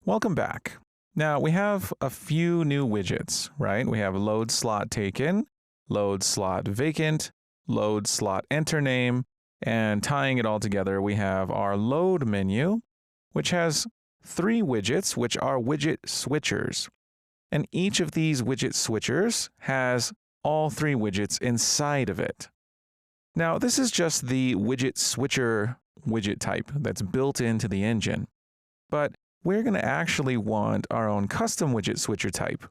Welcome back. Now we have a few new widgets, right? We have load slot taken, load slot vacant, load slot enter name, and tying it all together, we have our load menu, which has three widgets, which are widget switchers. And each of these widget switchers has all three widgets inside of it. Now, this is just the widget switcher widget type that's built into the engine. But we're going to actually want our own custom widget switcher type.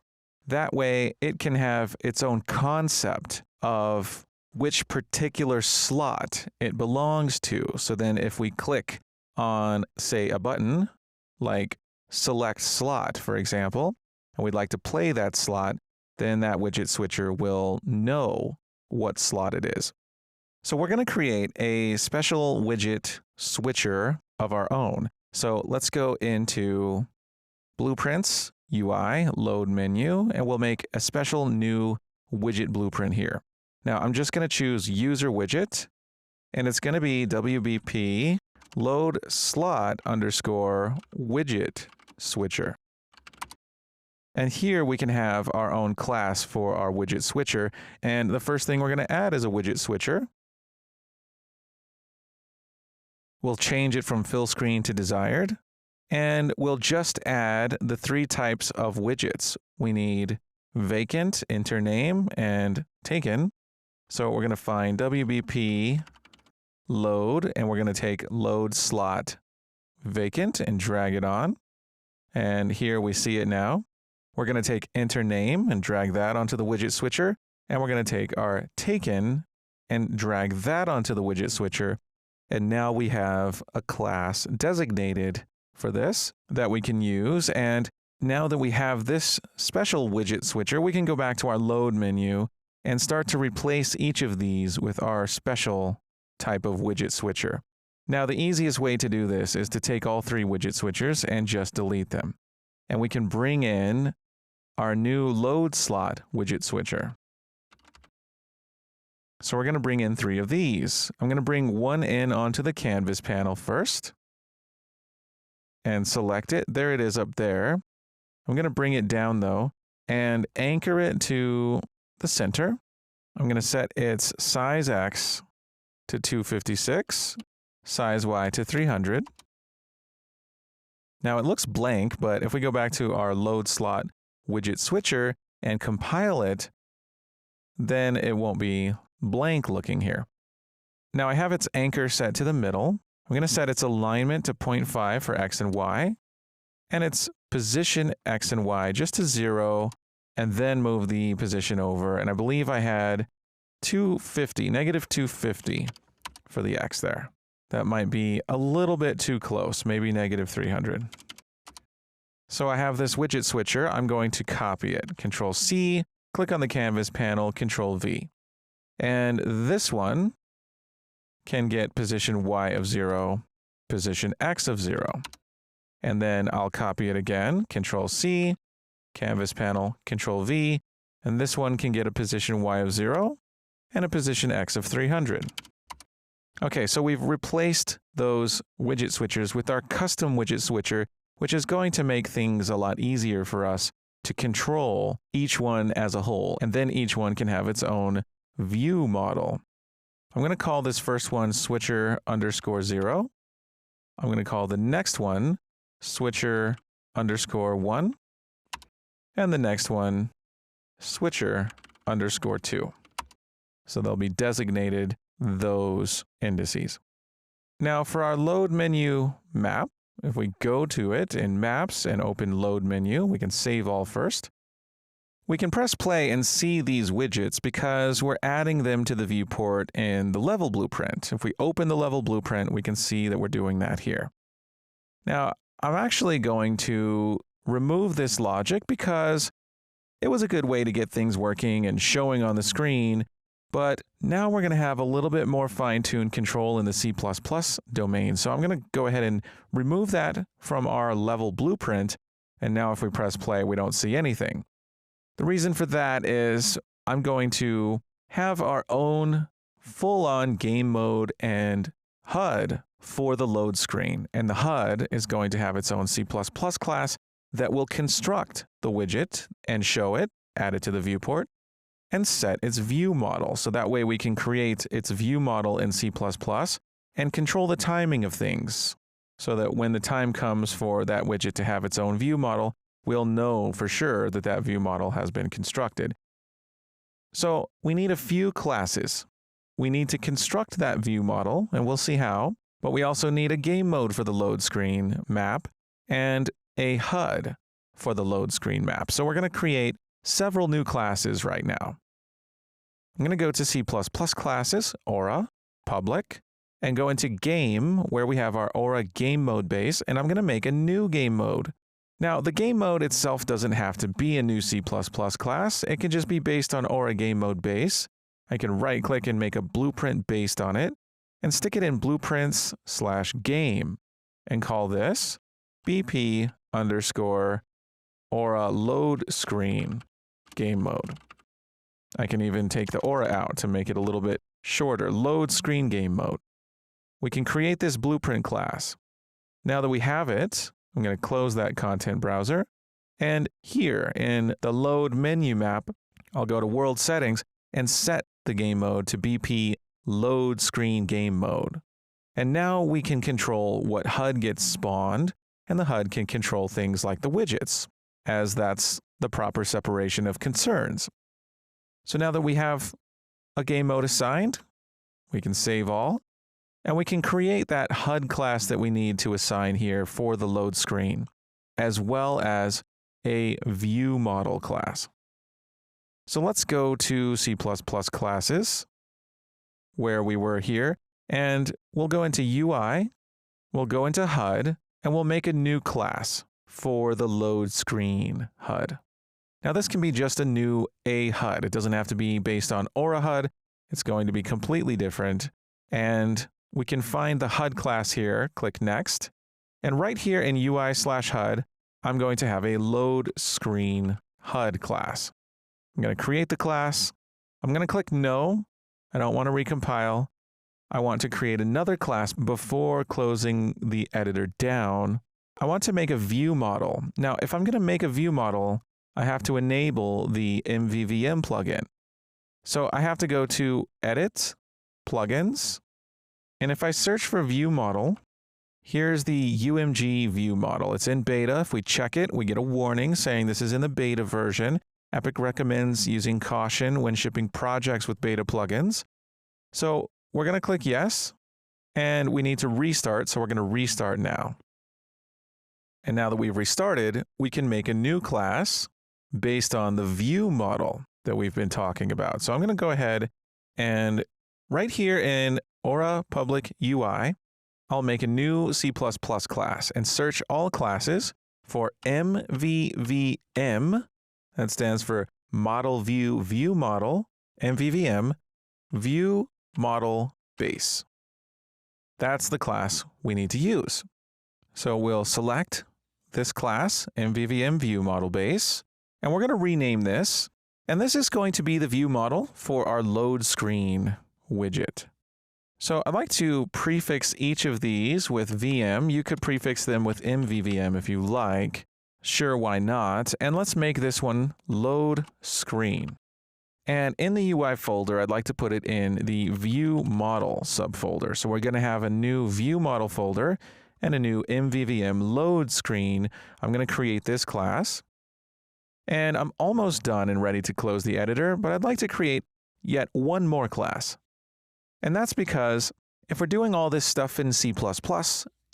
That way, it can have its own concept of which particular slot it belongs to. So then if we click on, say, a button, like select slot, for example, and we'd like to play that slot, then that widget switcher will know what slot it is. So we're going to create a special widget switcher of our own. So let's go into Blueprints, UI, Load Menu, and we'll make a special new widget blueprint here. Now I'm just going to choose User Widget, and it's going to be WBP load slot underscore widget switcher. And here we can have our own class for our widget switcher. And the first thing we're going to add is a widget switcher. We'll change it from fill screen to desired. And we'll just add the three types of widgets. We need vacant, enter name, and taken. So we're going to find WBP load, and we're going to take load slot vacant and drag it on. And here we see it now. We're going to take enter name and drag that onto the widget switcher. And we're going to take our taken and drag that onto the widget switcher. And now we have a class designated for this that we can use. And now that we have this special widget switcher, we can go back to our load menu and start to replace each of these with our special type of widget switcher. Now, the easiest way to do this is to take all three widget switchers and just delete them. And we can bring in our new load slot widget switcher. So we're going to bring in three of these. I'm going to bring one in onto the canvas panel first and select it. There it is up there. I'm going to bring it down though and anchor it to the center. I'm going to set its size X to 256, size Y to 300. Now it looks blank, but if we go back to our load slot widget switcher and compile it, then it won't be blank looking here. Now I have its anchor set to the middle. I'm going to set its alignment to 0.5 for X and Y, and its position X and Y just to 0, and then move the position over. And I believe I had 250, negative 250 for the X there. That might be a little bit too close, maybe negative 300. So I have this widget switcher. I'm going to copy it. Control C, click on the canvas panel, Control V. And this one can get position Y of 0, position X of 0. And then I'll copy it again, Control C, canvas panel, Control V, and this one can get a position Y of 0 and a position X of 300. Okay, so we've replaced those widget switchers with our custom widget switcher, which is going to make things a lot easier for us to control each one as a whole, and then each one can have its own view model. I'm going to call this first one switcher underscore 0. I'm going to call the next one switcher underscore 1, and the next one switcher underscore 2. So they'll be designated those indices. Now for our load menu map, if we go to it in maps and open load menu, we can save all first. We can press play and see these widgets because we're adding them to the viewport in the level blueprint. If we open the level blueprint, we can see that we're doing that here. Now, I'm actually going to remove this logic because it was a good way to get things working and showing on the screen, but now we're going to have a little bit more fine-tuned control in the C++ domain. So I'm going to go ahead and remove that from our level blueprint, and now if we press play, we don't see anything. The reason for that is I'm going to have our own full-on game mode and HUD for the load screen. And the HUD is going to have its own C++ class that will construct the widget and show it, add it to the viewport, and set its view model. So that way we can create its view model in C++ and control the timing of things so that when the time comes for that widget to have its own view model, we'll know for sure that that view model has been constructed. So we need a few classes. We need to construct that view model, and we'll see how, but we also need a game mode for the load screen map and a HUD for the load screen map. So we're going to create several new classes right now. I'm going to go to C++ classes, Aura, public, and go into game where we have our Aura game mode base, and I'm going to make a new game mode. Now, the game mode itself doesn't have to be a new C++ class. It can just be based on Aura game mode base. I can right click and make a blueprint based on it and stick it in blueprints/game and call this BP underscore Aura load screen game mode. I can even take the Aura out to make it a little bit shorter, load screen game mode. We can create this blueprint class. Now that we have it, I'm going to close that content browser. And here in the load menu map, I'll go to world settings and set the game mode to BP load screen game mode. And now we can control what HUD gets spawned, and the HUD can control things like the widgets, as that's the proper separation of concerns. So now that we have a game mode assigned, we can save all, and we can create that HUD class that we need to assign here for the load screen, as well as a view model class. So let's go to C++ classes, where we were here, and we'll go into UI, we'll go into HUD, and we'll make a new class for the load screen HUD. Now this can be just a new HUD. It doesn't have to be based on Aura HUD. It's going to be completely different. And we can find the HUD class here, click Next. And right here in UI/HUD, I'm going to have a load screen HUD class. I'm going to create the class. I'm going to click No. I don't want to recompile. I want to create another class before closing the editor down. I want to make a view model. Now, if I'm going to make a view model, I have to enable the MVVM plugin. So I have to go to Edit, Plugins, and if I search for view model, here's the UMG view model. It's in beta. If we check it, we get a warning saying this is in the beta version. Epic recommends using caution when shipping projects with beta plugins. So we're going to click yes, and we need to restart, so we're going to restart now. And now that we've restarted, we can make a new class based on the view model that we've been talking about. So I'm going to go ahead and right here in Aura Public UI, I'll make a new C++ class and search all classes for MVVM. That stands for Model View View Model, MVVM, View Model Base. That's the class we need to use. So we'll select this class, MVVM View Model Base, and we're going to rename this. And this is going to be the view model for our load screen widget. So I'd like to prefix each of these with VM. You could prefix them with MVVM if you like. Sure, why not? And let's make this one load screen. And in the UI folder, I'd like to put it in the view model subfolder. So we're going to have a new view model folder and a new MVVM load screen. I'm going to create this class. And I'm almost done and ready to close the editor, but I'd like to create yet one more class. And that's because if we're doing all this stuff in C++,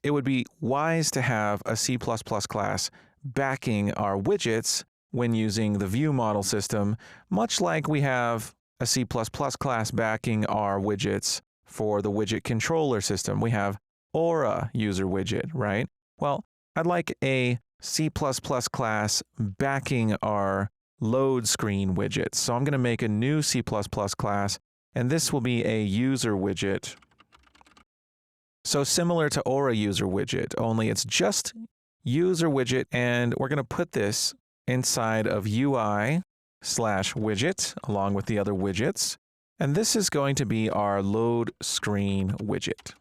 it would be wise to have a C++ class backing our widgets when using the view model system, much like we have a C++ class backing our widgets for the widget controller system. We have Aura user widget, right? Well, I'd like a C++ class backing our load screen widget. So I'm going to make a new C++ class, and this will be a user widget. So similar to Aura user widget, only it's just user widget, and we're going to put this inside of UI/widget along with the other widgets. And this is going to be our load screen widget.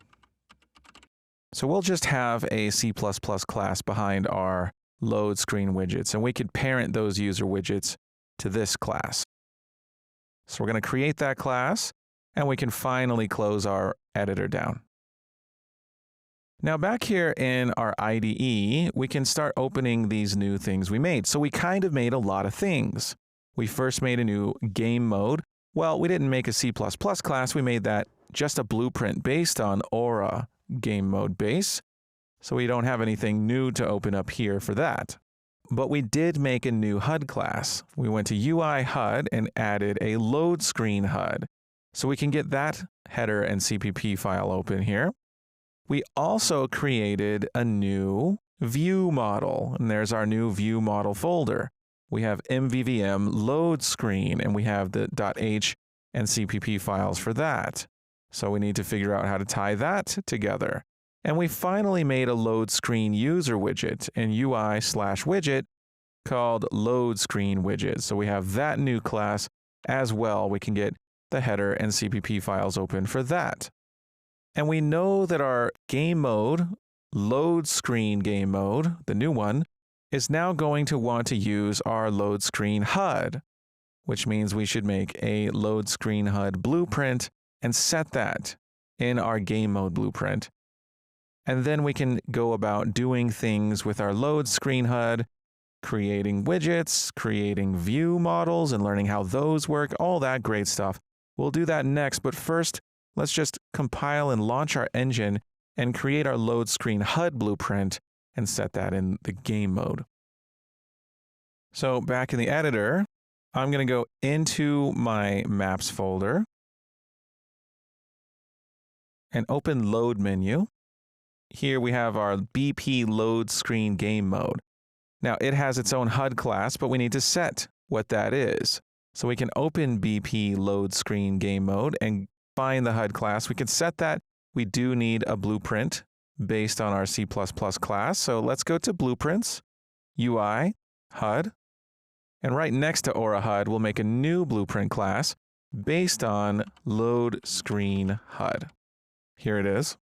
So we'll just have a C++ class behind our load screen widgets, and we could parent those user widgets to this class. So we're going to create that class, and we can finally close our editor down. Now back here in our IDE, we can start opening these new things we made. So we kind of made a lot of things. We first made a new game mode. Well, we didn't make a C++ class. We made that just a blueprint based on Aura game mode base. So we don't have anything new to open up here for that. But we did make a new HUD class. We went to UI HUD and added a load screen HUD. So we can get that header and CPP file open here. We also created a new view model, and there's our new view model folder. We have MVVM load screen, and we have the .h and CPP files for that. So we need to figure out how to tie that together. And we finally made a load screen user widget in UI/widget called load screen widget. So we have that new class as well. We can get the header and CPP files open for that. And we know that our game mode, load screen game mode, the new one, is now going to want to use our load screen HUD, which means we should make a load screen HUD blueprint and set that in our game mode blueprint. And then we can go about doing things with our load screen HUD, creating widgets, creating view models, and learning how those work, all that great stuff. We'll do that next, but first, let's just compile and launch our engine and create our load screen HUD blueprint and set that in the game mode. So back in the editor, I'm going to go into my maps folder and open load menu. Here we have our BP load screen game mode. Now it has its own HUD class, but we need to set what that is. So we can open BP load screen game mode and find the HUD class. We can set that. We do need a blueprint based on our C++ class. So let's go to Blueprints, UI, HUD. And right next to Aura HUD, we'll make a new blueprint class based on load screen HUD. Here it is.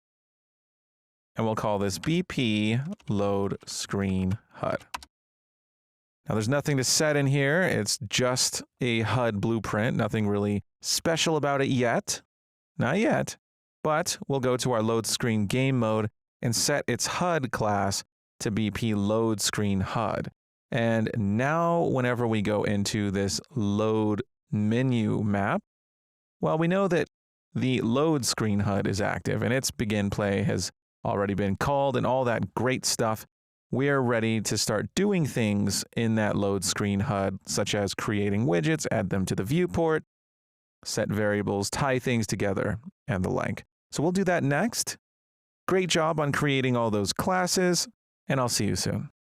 And we'll call this BP load screen HUD. Now there's nothing to set in here. It's just a HUD blueprint. Nothing really special about it yet. Not yet. But we'll go to our load screen game mode and set its HUD class to BP load screen HUD. And now whenever we go into this load menu map, well, we know that the load screen HUD is active and its begin play has already been called and all that great stuff. We are ready to start doing things in that load screen HUD, such as creating widgets, add them to the viewport, set variables, tie things together, and the like. So we'll do that next. Great job on creating all those classes, and I'll see you soon.